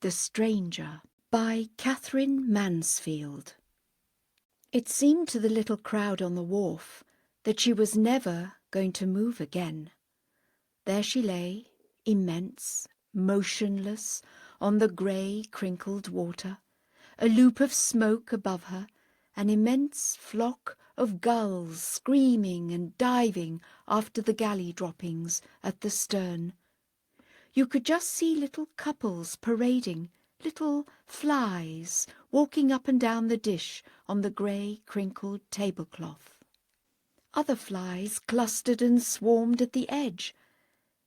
The Stranger by Katherine Mansfield. It seemed to the little crowd on the wharf that she was never going to move again. There she lay, immense, motionless, on the grey, crinkled water, a loop of smoke above her, an immense flock of gulls screaming and diving after the galley droppings at the stern. You could just see little couples parading, little flies walking up and down the dish on the grey, crinkled tablecloth. Other flies clustered and swarmed at the edge.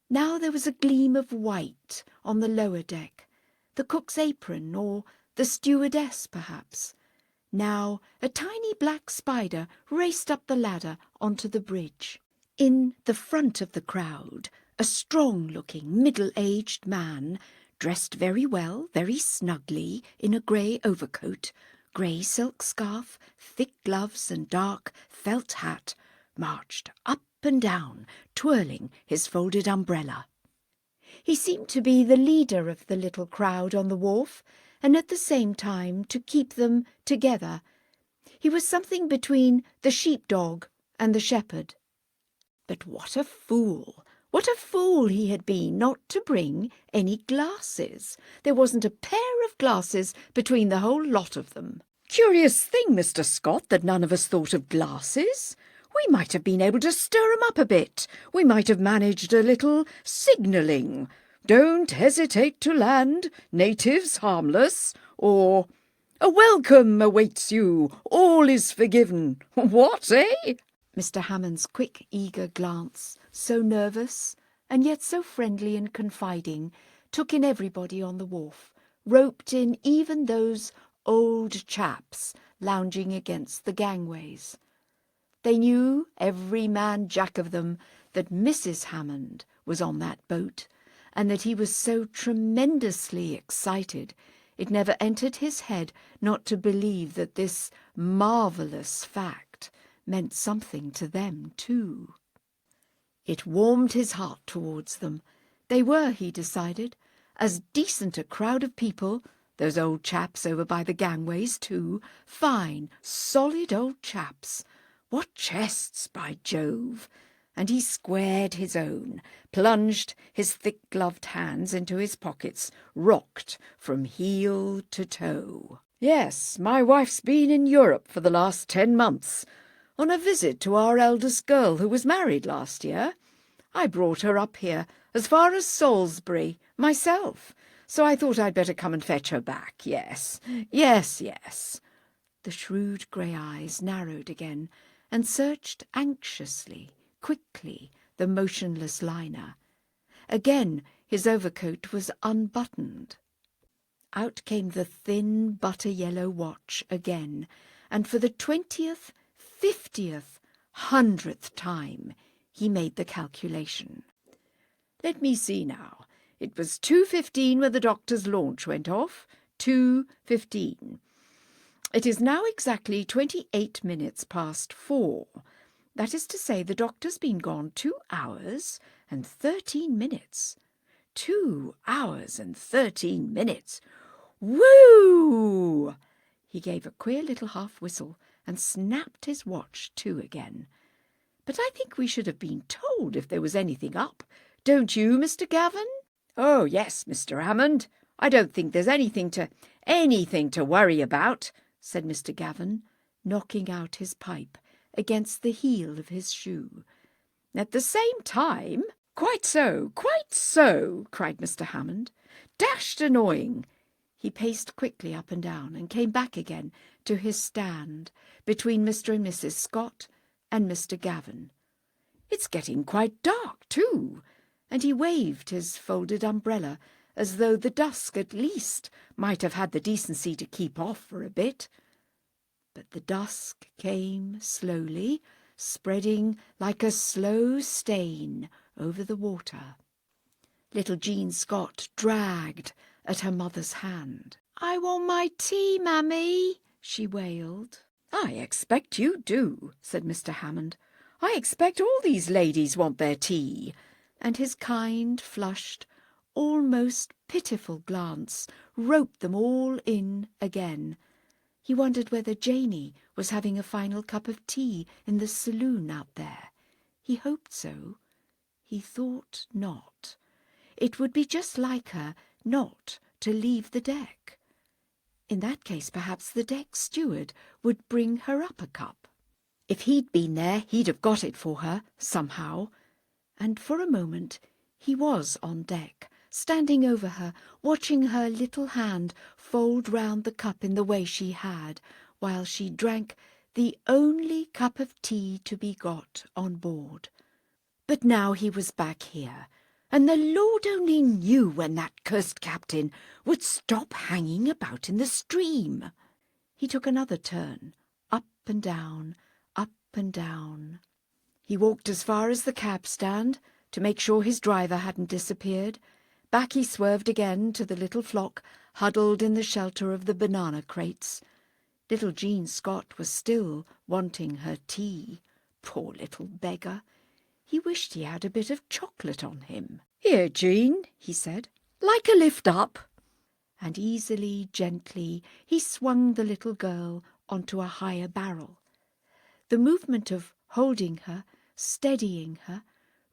Now there was a gleam of white on the lower deck, the cook's apron or the stewardess perhaps. Now a tiny black spider raced up the ladder onto the bridge. In the front of the crowd, a strong-looking, middle-aged man, dressed very well, very snugly, in a grey overcoat, grey silk scarf, thick gloves and dark felt hat, marched up and down, twirling his folded umbrella. He seemed to be the leader of the little crowd on the wharf, and at the same time to keep them together. He was something between the sheepdog and the shepherd. But what a fool! What a fool he had been not to bring any glasses. There wasn't a pair of glasses between the whole lot of them. Curious thing, Mr. Scott, that none of us thought of glasses. We might have been able to stir 'em up a bit. We might have managed a little signalling. Don't hesitate to land, natives harmless, or a welcome awaits you, all is forgiven. What, eh? Mr. Hammond's quick, eager glance, so nervous and yet so friendly and confiding, took in everybody on the wharf, roped in even those old chaps lounging against the gangways. They knew, every man jack of them, that Mrs. Hammond was on that boat, and that he was so tremendously excited it never entered his head not to believe that this marvellous fact meant something to them too. It warmed his heart towards them. They were, he decided, as decent a crowd of people, those old chaps over by the gangways too, fine, solid old chaps. What chests, by Jove! And he squared his own, plunged his thick-gloved hands into his pockets, rocked from heel to toe. Yes, my wife's been in Europe for the last 10 months, on a visit to our eldest girl who was married last year. I brought her up here, as far as Salisbury, myself, so I thought I'd better come and fetch her back. Yes. The shrewd grey eyes narrowed again and searched anxiously, quickly, the motionless liner. Again his overcoat was unbuttoned. Out came the thin butter-yellow watch again, and for the 20th, 50th, 100th time he made the calculation. Let me see now. It was 2:15 when the doctor's launch went off. 2:15. It is now exactly 28 minutes past 4. That is to say, the doctor's been gone 2 hours and 13 minutes. 2 hours and 13 minutes. Woo! He gave a queer little half-whistle and snapped his watch to again. But I think we should have been told if there was anything up. Don't you, Mr. Gavin? Oh, yes, Mr. Hammond. I don't think there's anything to worry about, said Mr. Gavin, knocking out his pipe against the heel of his shoe. At the same time— Quite so, cried Mr. Hammond. Dashed annoying. He paced quickly up and down and came back again to his stand between Mr. and Mrs. Scott and Mr. Gavin. It's getting quite dark too, and he waved his folded umbrella as though the dusk at least might have had the decency to keep off for a bit. But the dusk came slowly, spreading like a slow stain over the water. Little Jean Scott dragged at her mother's hand. "I want my tea, Mammy," she wailed. "I expect you do," said Mr. Hammond. "I expect all these ladies want their tea." And his kind, flushed, almost pitiful glance roped them all in again. He wondered whether Janey was having a final cup of tea in the saloon out there. He hoped so. He thought not. It would be just like her not to leave the deck. In that case, perhaps the deck steward would bring her up a cup. If he'd been there, he'd have got it for her, somehow. And for a moment he was on deck, standing over her, watching her little hand fold round the cup in the way she had, while she drank the only cup of tea to be got on board. But now he was back here, and the Lord only knew when that cursed captain would stop hanging about in the stream. He took another turn, up and down, up and down. He walked as far as the cab stand, to make sure his driver hadn't disappeared. Back he swerved again to the little flock huddled in the shelter of the banana crates. Little Jean Scott was still wanting her tea. Poor little beggar. He wished he had a bit of chocolate on him. "Here, Jean," he said, "like a lift up?" And easily, gently, he swung the little girl onto a higher barrel. The movement of holding her, steadying her,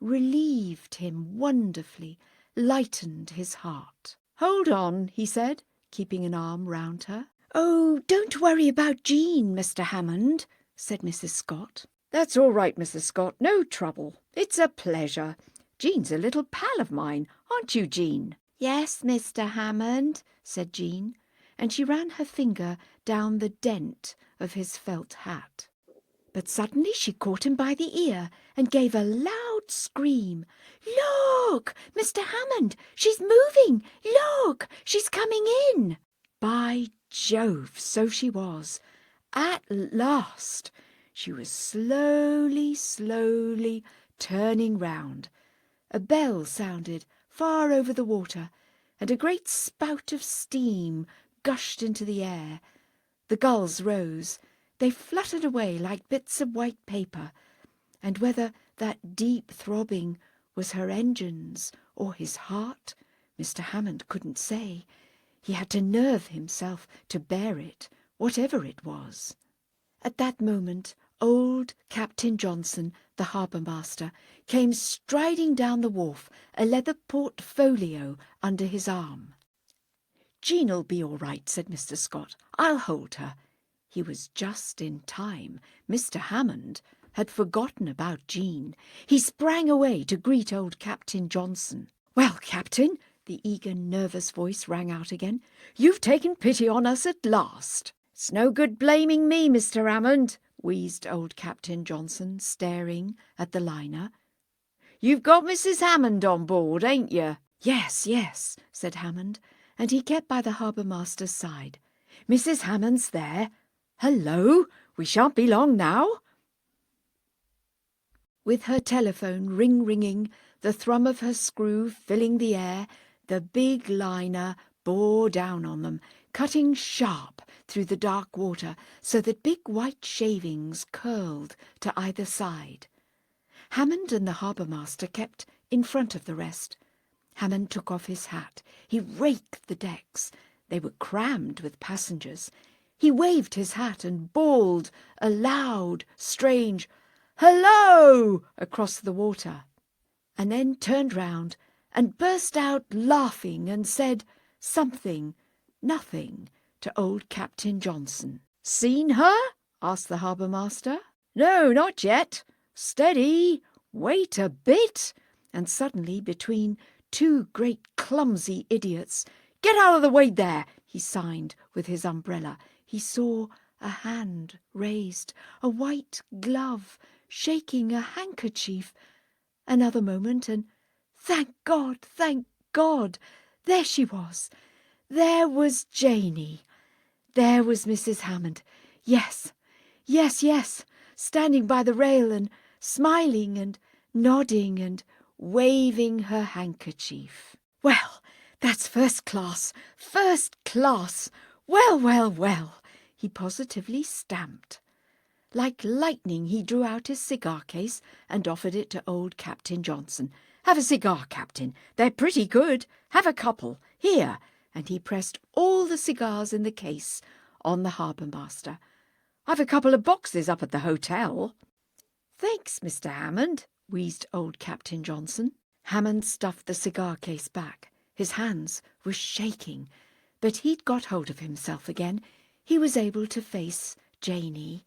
relieved him wonderfully, lightened his heart. "Hold on," he said, keeping an arm round her. "Oh, don't worry about Jean, Mr. Hammond," said Mrs. Scott. "That's all right, Mrs. Scott, no trouble. It's a pleasure. Jean's a little pal of mine, aren't you, Jean?" "Yes, Mr. Hammond," said Jean, and she ran her finger down the dent of his felt hat. But suddenly she caught him by the ear and gave a loud scream. "Look, Mr. Hammond, she's moving! Look, she's coming in!" By Jove, so she was. At last she was slowly, slowly turning round. A bell sounded far over the water, and a great spout of steam gushed into the air. The gulls rose. They fluttered away like bits of white paper, and whether that deep throbbing was her engines or his heart, Mr. Hammond couldn't say. He had to nerve himself to bear it, whatever it was. At that moment, old Captain Johnson, the harbour-master, came striding down the wharf, a leather portfolio under his arm. "Jean'll be all right," said Mr. Scott. "I'll hold her." He was just in time. Mr. Hammond had forgotten about Jean. He sprang away to greet old Captain Johnson. "Well, Captain," the eager, nervous voice rang out again, "you've taken pity on us at last." "It's no good blaming me, Mr. Hammond," wheezed old Captain Johnson, staring at the liner. "You've got Mrs. Hammond on board, ain't you?" "Yes, yes," said Hammond, and he kept by the harbour-master's side. "Mrs. Hammond's there. Hello, we shan't be long now." With her telephone ringing, the thrum of her screw filling the air, the big liner bore down on them, cutting sharp through the dark water so that big white shavings curled to either side. Hammond and the harbour-master kept in front of the rest. Hammond took off his hat. He raked the decks. They were crammed with passengers. He waved his hat and bawled a loud, strange "Hello!" across the water, and then turned round and burst out laughing and said nothing, to old Captain Johnson. "Seen her?" asked the harbour-master. "No, not yet. Steady. Wait a bit." And suddenly, between two great clumsy idiots, "Get out of the way there!" he signed with his umbrella. He saw a hand raised, a white glove, shaking a handkerchief. Another moment, and thank God, there she was. There was Janey. There was Mrs. Hammond. Yes, standing by the rail and smiling and nodding and waving her handkerchief. "Well, that's first class. Well. He positively stamped. Like lightning he drew out his cigar case and offered it to old Captain Johnson. "Have a cigar, Captain. They're pretty good. Have a couple. Here." and he pressed all the cigars in the case on the harbour master. "I've a couple of boxes up at the hotel." "Thanks, Mr. Hammond," wheezed old Captain Johnson. Hammond stuffed the cigar case back. His hands were shaking, but he'd got hold of himself again. He was able to face Janey.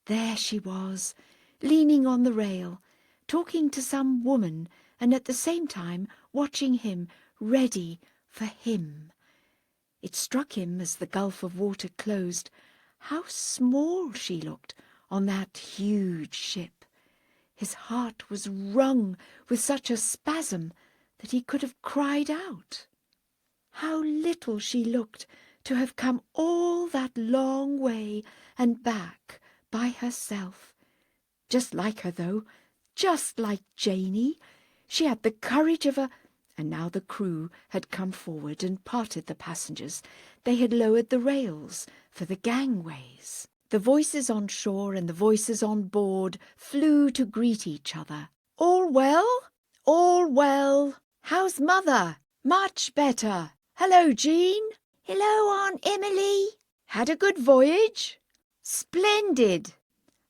There she was, leaning on the rail, talking to some woman, and at the same time watching him, ready for him. It struck him as the gulf of water closed how small she looked on that huge ship. His heart was wrung with such a spasm that he could have cried out. How little she looked to have come all that long way and back by herself. Just like her, though, just like Janey. She had the courage of a... And now the crew had come forward and parted the passengers. They had lowered the rails for the gangways. The voices on shore and the voices on board flew to greet each other. "All well? All well. How's mother?" "Much better. Hello, Jean." "Hello, Aunt Emily." "Had a good voyage?" "Splendid."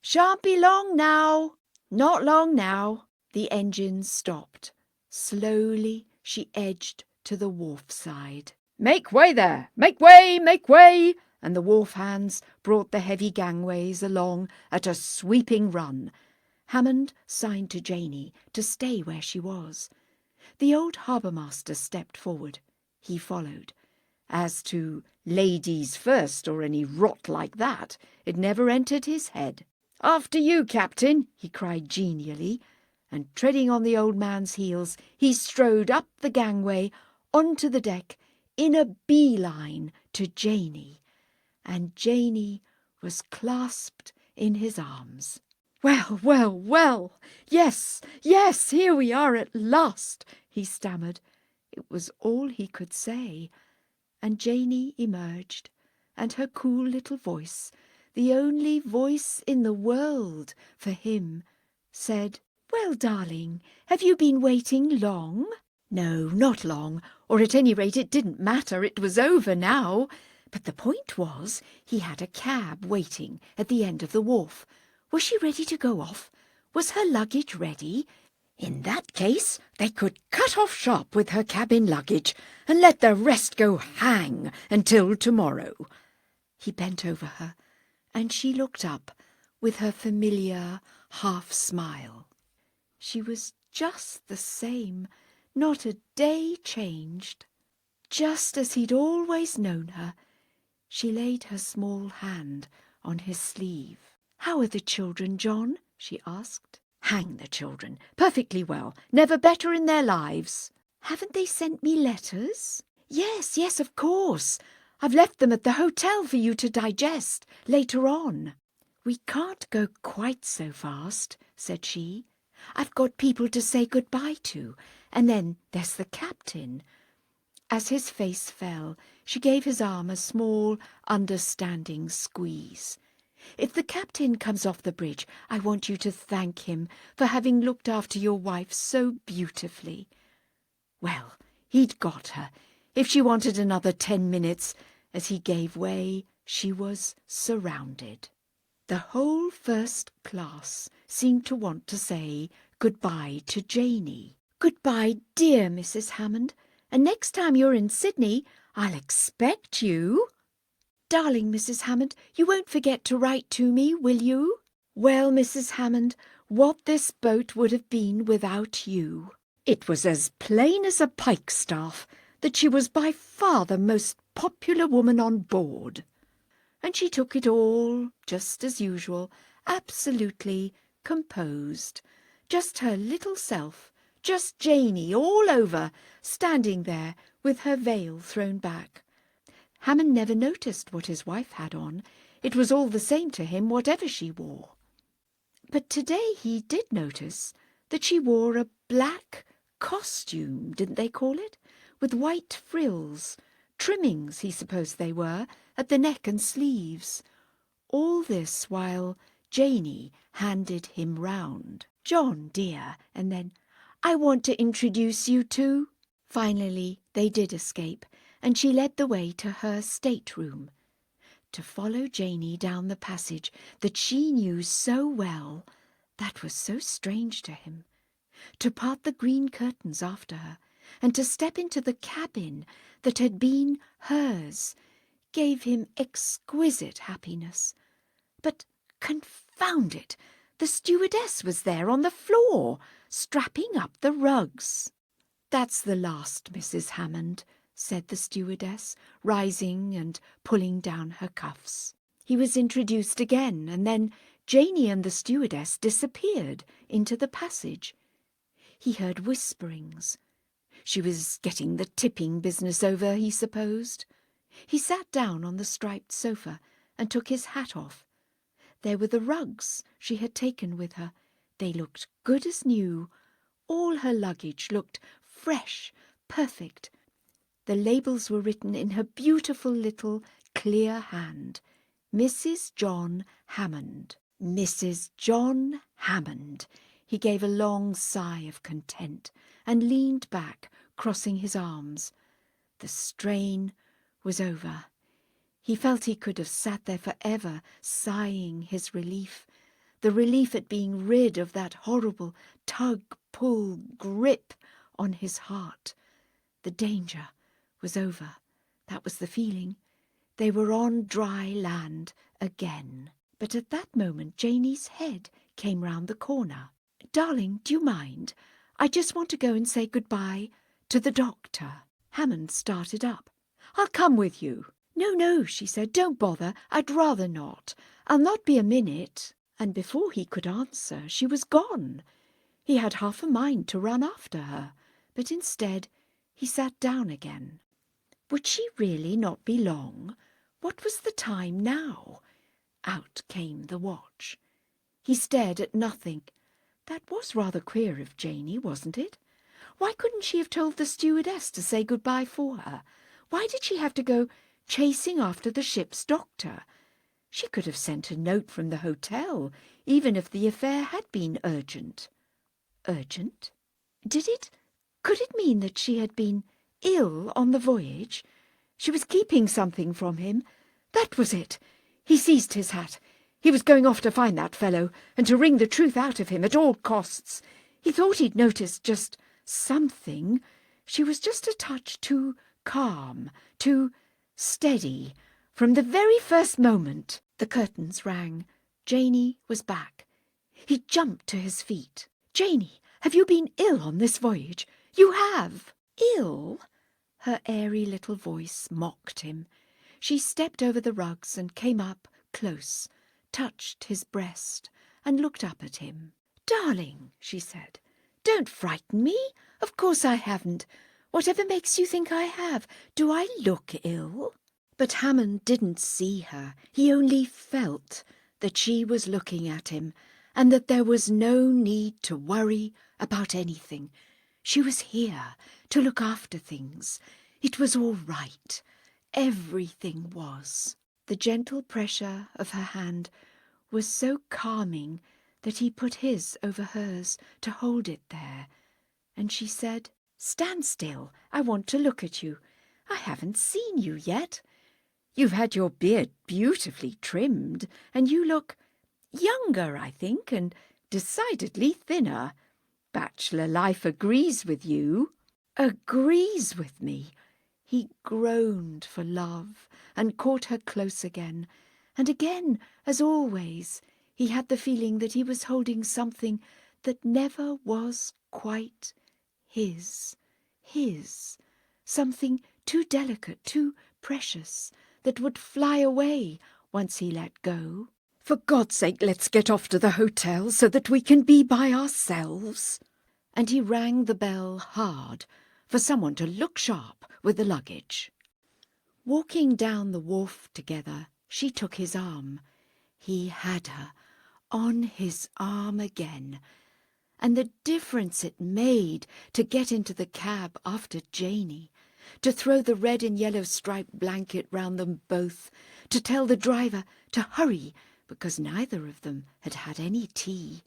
"Shan't be long now." "Not long now." The engines stopped. Slowly she edged to the wharf side. "Make way there! Make way! Make way!" And the wharf hands brought the heavy gangways along at a sweeping run. Hammond signed to Janey to stay where she was. The old harbour-master stepped forward. He followed. As to ladies first or any rot like that, it never entered his head. "After you, Captain," he cried genially, and treading on the old man's heels, he strode up the gangway onto the deck in a bee-line to Janey, and Janey was clasped in his arms. "Well, well, well! Yes, yes, here we are at last," he stammered. It was all he could say. And Janey emerged, and her cool little voice, the only voice in the world for him, said, "Well, darling, have you been waiting long?" No, not long, or at any rate it didn't matter, it was over now. But the point was, he had a cab waiting at the end of the wharf. Was she ready to go off? Was her luggage ready? In that case, they could cut off sharp with her cabin luggage and let the rest go hang until tomorrow. He bent over her, and she looked up with her familiar half-smile. She was just the same, not a day changed. Just as he'd always known her. She laid her small hand on his sleeve. "How are the children, John?" she asked. "Hang the children! Perfectly well. Never better in their lives." "Haven't they sent me letters?" Yes, yes, of course. I've left them at the hotel for you to digest later on." "We can't go quite so fast," said she. "I've got people to say good-bye to, and then there's the captain." As his face fell, she gave his arm a small, understanding squeeze. "If the captain comes off the bridge, I want you to thank him for having looked after your wife so beautifully." Well, he'd got her. If she wanted another 10 minutes, as he gave way, she was surrounded. The whole first class seemed to want to say goodbye to Janey. "Goodbye, dear Mrs. Hammond, and next time you're in Sydney, I'll expect you." "Darling Mrs. Hammond, you won't forget to write to me, will you?" "Well, Mrs. Hammond, what this boat would have been without you." It was as plain as a pikestaff that she was by far the most popular woman on board. And she took it all just as usual, absolutely composed. Just her little self, just Janey all over, standing there with her veil thrown back. Hammond never noticed what his wife had on. It was all the same to him, whatever she wore. But today he did notice that she wore a black costume, didn't they call it, with white frills, trimmings, he supposed they were, at the neck and sleeves. All this while Janey handed him round. "John, dear," and then, "I want to introduce you to—" Finally they did escape, and she led the way to her stateroom, to follow Janey down the passage that she knew so well, that was so strange to him, to part the green curtains after her, and to step into the cabin that had been hers, gave him exquisite happiness. But, confound it, the stewardess was there on the floor, strapping up the rugs. "That's the last, Mrs. Hammond," said the stewardess, rising and pulling down her cuffs. He was introduced again, and then Janey and the stewardess disappeared into the passage. He heard whisperings. She was getting the tipping business over, he supposed. He sat down on the striped sofa and took his hat off. There were the rugs she had taken with her. They looked good as new. All her luggage looked fresh, perfect. The labels were written in her beautiful little clear hand. Mrs. John Hammond. Mrs. John Hammond. He gave a long sigh of content and leaned back, crossing his arms. The strain was over. He felt he could have sat there forever, sighing his relief, the relief at being rid of that horrible tug-pull grip on his heart. The danger was over. That was the feeling. They were on dry land again. But at that moment Janey's head came round the corner. "Darling, do you mind? I just want to go and say goodbye to the doctor." Hammond started up. "I'll come with you." "No, no," she said, "don't bother. I'd rather not. I'll not be a minute." And before he could answer, she was gone. He had half a mind to run after her, but instead he sat down again. Would she really not be long? What was the time now? Out came the watch. He stared at nothing. That was rather queer of Janey, wasn't it? Why couldn't she have told the stewardess to say goodbye for her? Why did she have to go chasing after the ship's doctor? She could have sent a note from the hotel, even if the affair had been urgent. Urgent? Could it mean that she had been ill on the voyage? She was keeping something from him. That was it. He seized his hat. He was going off to find that fellow, and to wring the truth out of him at all costs. He thought he'd noticed just something. She was just a touch too calm, too steady, from the very first moment. The curtains rang. Janey was back. He jumped to his feet. "Janey, have you been ill on this voyage? You have." "Ill?" Her airy little voice mocked him. She stepped over the rugs and came up close, touched his breast, and looked up at him. "Darling," she said, "don't frighten me. Of course I haven't. Whatever makes you think I have? Do I look ill?" But Hammond didn't see her. He only felt that she was looking at him, and that there was no need to worry about anything. She was here to look after things. It was all right. Everything was. The gentle pressure of her hand was so calming that he put his over hers to hold it there, and she said, "Stand still. I want to look at you. I haven't seen you yet. You've had your beard beautifully trimmed, and you look younger, I think, and decidedly thinner. Bachelor life agrees with you." "Agrees with me?" He groaned for love and caught her close again. And again, as always, he had the feeling that he was holding something that never was quite his, something too delicate, too precious, that would fly away once he let go. "For God's sake, let's get off to the hotel so that we can be by ourselves." And he rang the bell hard for someone to look sharp with the luggage. Walking down the wharf together, she took his arm. He had her on his arm again, and the difference it made to get into the cab after Janey, to throw the red and yellow striped blanket round them both, to tell the driver to hurry because neither of them had had any tea.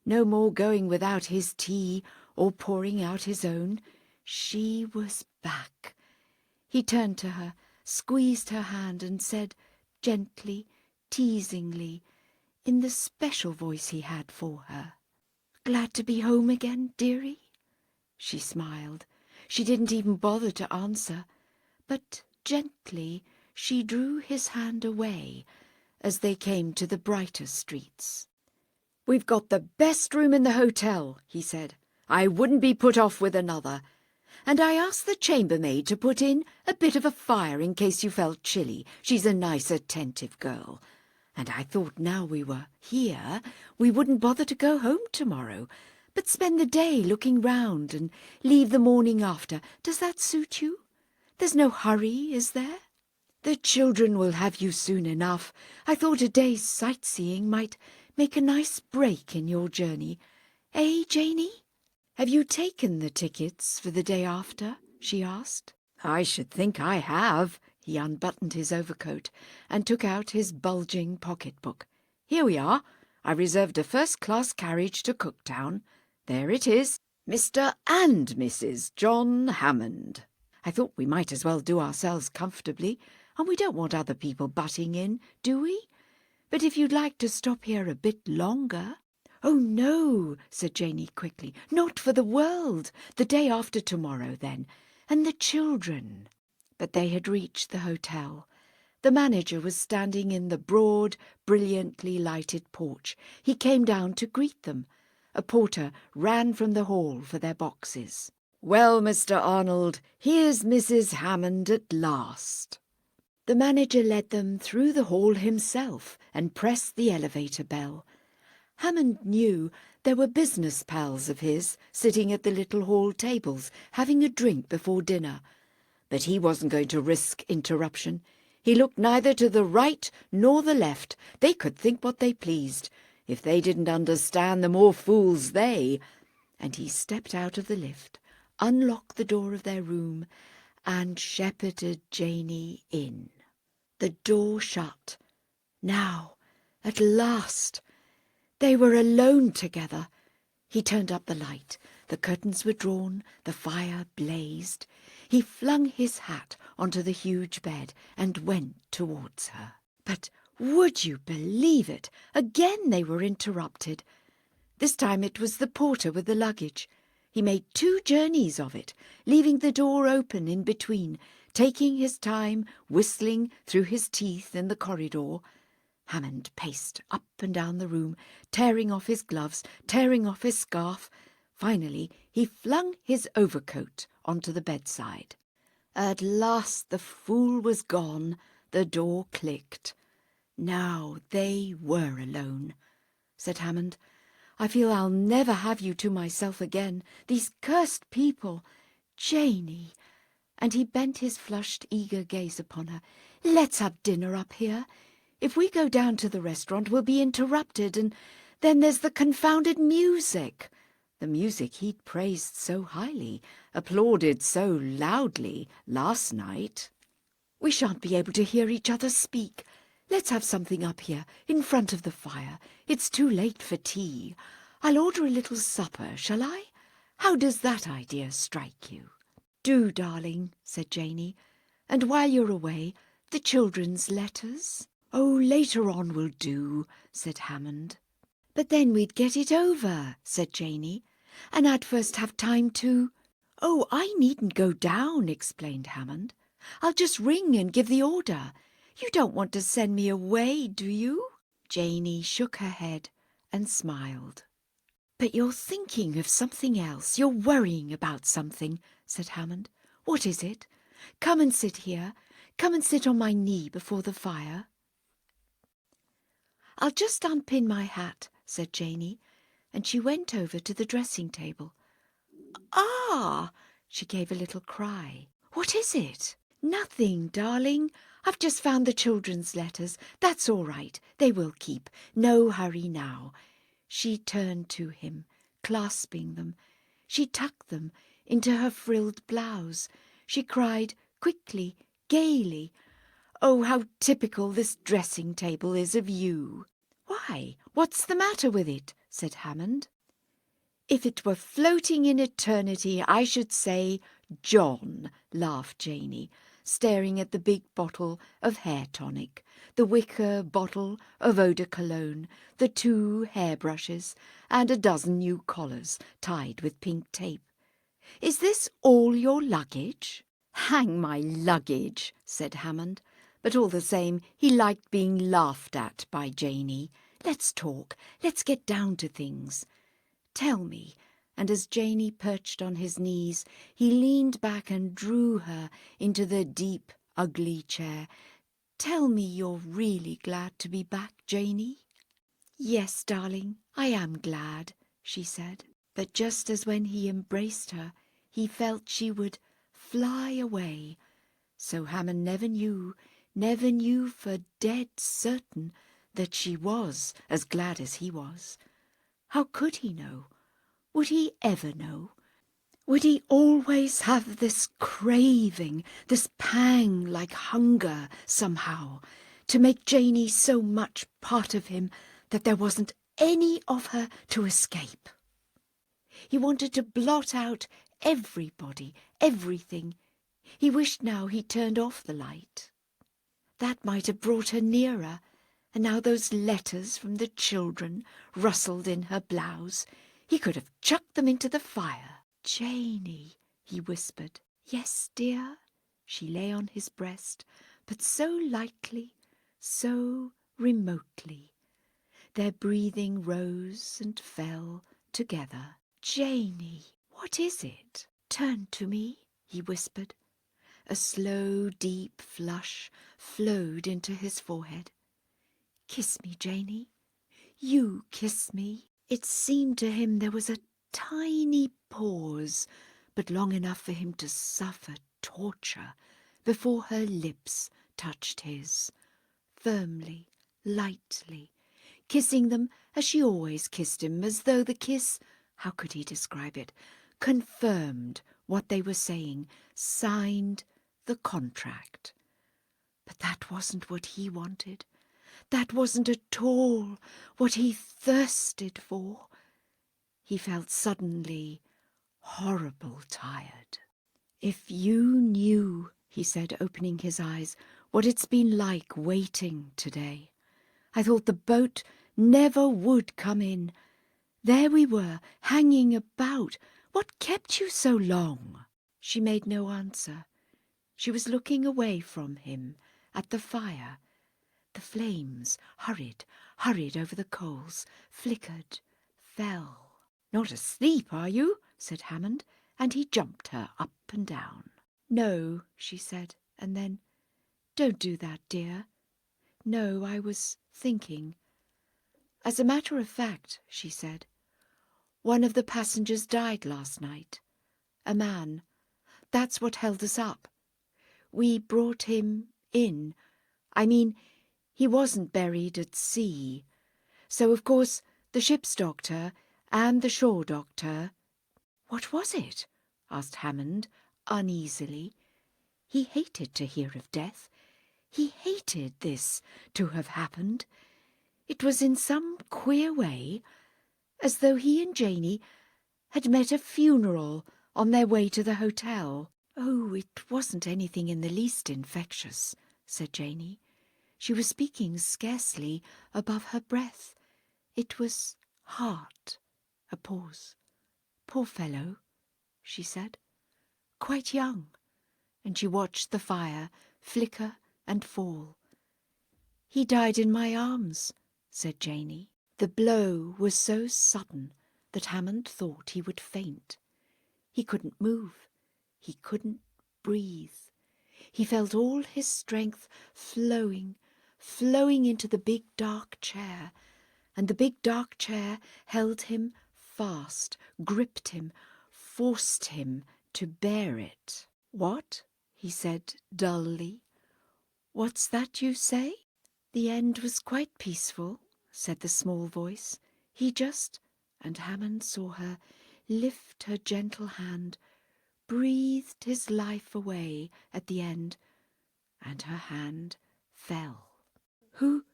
No more going without his tea or pouring out his own. She was back. He turned to her, squeezed her hand and said, gently, teasingly, in the special voice he had for her, "Glad to be home again, dearie?" She smiled. She didn't even bother to answer, but gently she drew his hand away as they came to the brighter streets. "We've got the best room in the hotel," he said. "I wouldn't be put off with another. And I asked the chambermaid to put in a bit of a fire in case you felt chilly. She's a nice, attentive girl. And I thought now we were here, we wouldn't bother to go home tomorrow, but spend the day looking round and leave the morning after. Does that suit you? There's no hurry, is there? The children will have you soon enough. I thought a day's sightseeing might make a nice break in your journey. Eh, Janey? Have you taken the tickets for the day after?" she asked. "I should think I have." He unbuttoned his overcoat and took out his bulging pocketbook. "Here we are. I reserved a first-class carriage to Cooktown. There it is. Mr. and Mrs. John Hammond. I thought we might as well do ourselves comfortably, and we don't want other people butting in, do we? But if you'd like to stop here a bit longer—" "Oh, no," said Janey quickly. "Not for the world. The day after tomorrow, then. And the children." But they had reached the hotel. The manager was standing in the broad, brilliantly lighted porch. He came down to greet them. A porter ran from the hall for their boxes. "Well, Mr. Arnold, here's Mrs. Hammond at last." The manager led them through the hall himself and pressed the elevator bell. Hammond knew there were business pals of his sitting at the little hall tables having a drink before dinner, but he wasn't going to risk interruption. He looked neither to the right nor the left. They could think what they pleased. If they didn't understand, the more fools they. And he stepped out of the lift, unlocked the door of their room, and shepherded Janey in. The door shut. Now, at last, they were alone together. He turned up the light. The curtains were drawn. The fire blazed. He flung his hat onto the huge bed and went towards her. But would you believe it? Again they were interrupted. This time it was the porter with the luggage. He made 2 journeys of it, leaving the door open in between, taking his time, whistling through his teeth in the corridor. Hammond paced up and down the room, tearing off his gloves, tearing off his scarf. Finally, he flung his overcoat onto the bedside. At last the fool was gone. The door clicked. Now they were alone. Said Hammond, "I feel I'll never have you to myself again. These cursed people. Janey." And he bent his flushed, eager gaze upon her. "Let's have dinner up here. If we go down to the restaurant, we'll be interrupted, and then there's the confounded music." The music he'd praised so highly, applauded so loudly last night. "We shan't be able to hear each other speak. Let's have something up here, in front of the fire. It's too late for tea. I'll order a little supper, shall I? How does that idea strike you?" "Do, darling," said Janey. "And while you're away, the children's letters?" "Oh, later on will do," said Hammond. "But then we'd get it over," said Janey, "and I'd first have time to—" "Oh, I needn't go down," explained Hammond. "I'll just ring and give the order. You don't want to send me away, do you?" Janey shook her head and smiled. "But you're thinking of something else. You're worrying about something," said Hammond. "What is it? Come and sit here. Come and sit on my knee before the fire." "I'll just unpin my hat," said Janey, and she went over to the dressing-table. "Ah!" she gave a little cry. "What is it?" "Nothing, darling. I've just found the children's letters. That's all right. They will keep. No hurry now." She turned to him, clasping them. She tucked them into her frilled blouse. She cried quickly, gaily, "Oh, how typical this dressing-table is of you." "Why, what's the matter with it?" said Hammond. "If it were floating in eternity, I should say John," laughed Janey. staring at the big bottle of hair tonic, the wicker bottle of eau de cologne, the 2 hairbrushes, and a dozen new collars tied with pink tape. "Is this all your luggage?" "Hang my luggage," said Hammond, but all the same he liked being laughed at by Janey. "Let's talk, let's get down to things. Tell me," and as Janey perched on his knees, he leaned back and drew her into the deep, ugly chair. "Tell me you're really glad to be back, Janey." "Yes, darling, I am glad," she said. But just as when he embraced her, he felt she would fly away. So Hammond never knew for dead certain that she was as glad as he was. How could he know? Would he ever know? Would he always have this craving, this pang like hunger somehow, to make Janey so much part of him that there wasn't any of her to escape? He wanted to blot out everybody, everything. He wished now he'd turned off the light. That might have brought her nearer, and now those letters from the children rustled in her blouse. He could have chucked them into the fire. "Janey," he whispered. "Yes, dear." She lay on his breast, but so lightly, so remotely. Their breathing rose and fell together. "Janey, what is it? Turn to me," he whispered. A slow, deep flush flowed into his forehead. "Kiss me, Janey. You kiss me." It seemed to him there was a tiny pause, but long enough for him to suffer torture before her lips touched his, firmly, lightly, kissing them as she always kissed him, as though the kiss, how could he describe it, confirmed what they were saying, signed the contract. But that wasn't what he wanted. That wasn't at all what he thirsted for. He felt suddenly horrible tired. "If you knew," he said, opening his eyes, "what it's been like waiting today. I thought the boat never would come in. There we were, hanging about. What kept you so long?" She made no answer. She was looking away from him at the fire. The flames hurried over the coals, flickered, fell. "Not asleep, are you?" said Hammond, and he jumped her up and down. "No," she said, and then, "Don't do that, dear. No, I was thinking. As a matter of fact," she said, "one of the passengers died last night. A man. That's what held us up. We brought him in. I mean, he wasn't buried at sea. So, of course, the ship's doctor and the shore doctor—" "What was it?" asked Hammond uneasily. He hated to hear of death. He hated this to have happened. It was in some queer way as though he and Janey had met at a funeral on their way to the hotel. "Oh, it wasn't anything in the least infectious," said Janey. She was speaking scarcely above her breath. "It was heart." A pause. "Poor fellow," she said. "Quite young." And she watched the fire flicker and fall. "He died in my arms," said Janey. The blow was so sudden that Hammond thought he would faint. He couldn't move. He couldn't breathe. He felt all his strength flowing into the big dark chair, and the big dark chair held him fast, gripped him, forced him to bear it. "What?" he said dully. "What's that you say?" "The end was quite peaceful," said the small voice. "He just—" and Hammond saw her lift her gentle hand, breathed his life away at the end, and her hand fell. "Who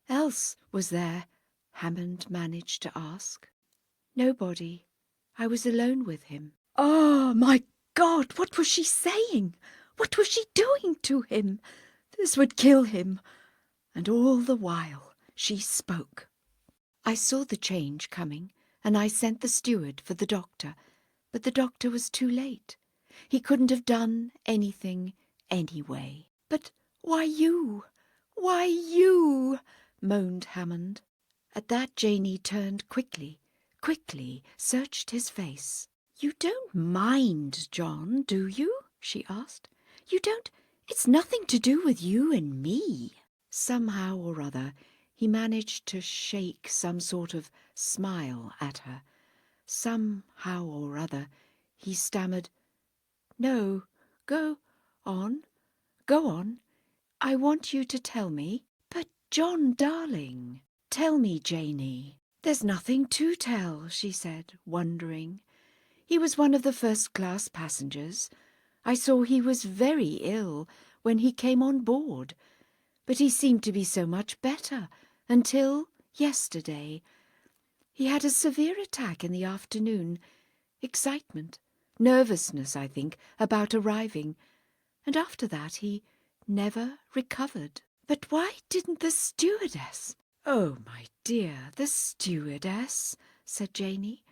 else was there?" Hammond managed to ask. "Nobody. I was alone with him." "Oh, my God, what was she saying? What was she doing to him? This would kill him. And all the while she spoke. I saw the change coming, and I sent the steward for the doctor, but the doctor was too late. He couldn't have done anything anyway. "But why you? Why you?" moaned Hammond. At that Janey turned quickly, searched his face. "You don't mind, John, do you?" she asked. "You don't? It's nothing to do with you and me." Somehow or other he managed to shake some sort of smile at her. Somehow or other he stammered, "No, go on, go on. I want you to tell me." "But John, darling." "Tell me, Janey." "There's nothing to tell," she said, wondering. "He was one of the first-class passengers. I saw he was very ill when he came on board, but he seemed to be so much better until yesterday. He had a severe attack in the afternoon. Excitement, nervousness, I think, about arriving. And after that he never recovered." "But why didn't the stewardess—" "Oh, my dear, the stewardess," said Janey.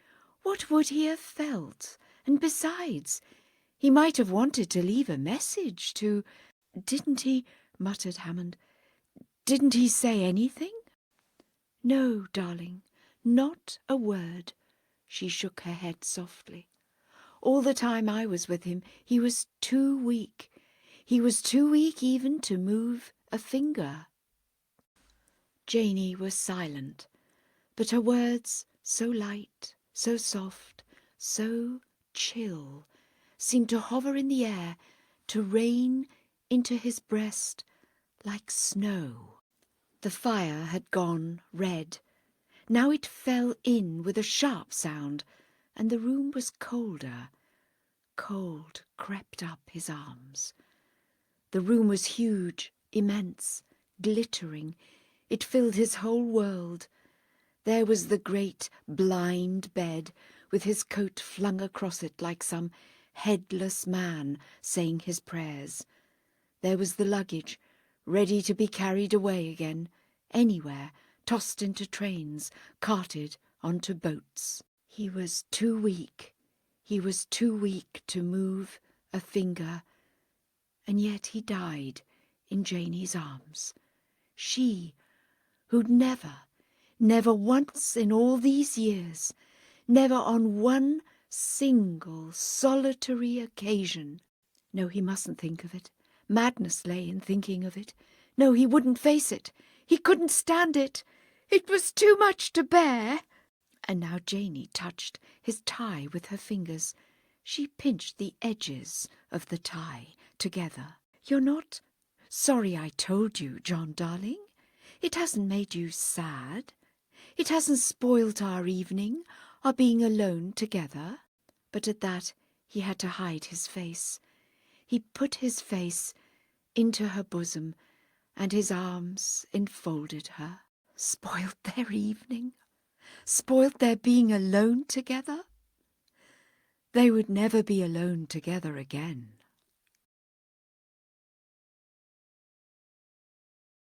"What would he have felt? And besides, he might have wanted to leave a message to—" "Didn't he?" muttered Hammond. "Didn't he say anything?" "No, darling, not a word." She shook her head softly. "All the time I was with him he was too weak. He was too weak even to move a finger." Janey was silent, but her words, so light, so soft, so chill, seemed to hover in the air, to rain into his breast like snow. The fire had gone red. Now it fell in with a sharp sound, and the room was colder. Cold crept up his arms. The room was huge, immense, glittering. It filled his whole world. There was the great blind bed, with his coat flung across it like some headless man saying his prayers. There was the luggage, ready to be carried away again, anywhere, tossed into trains, carted onto boats. He was too weak. He was too weak to move a finger. And yet he died in Janey's arms. She, who'd never once in all these years, never on one single solitary occasion. No, he mustn't think of it. Madness lay in thinking of it. No, he wouldn't face it. He couldn't stand it. It was too much to bear. And now Janey touched his tie with her fingers. She pinched the edges of the tie together. "You're not sorry I told you, John, darling? It hasn't made you sad? It hasn't spoilt our evening, our being alone together?" But at that he had to hide his face. He put his face into her bosom, and his arms enfolded her. Spoilt their evening? Spoilt their being alone together? They would never be alone together again.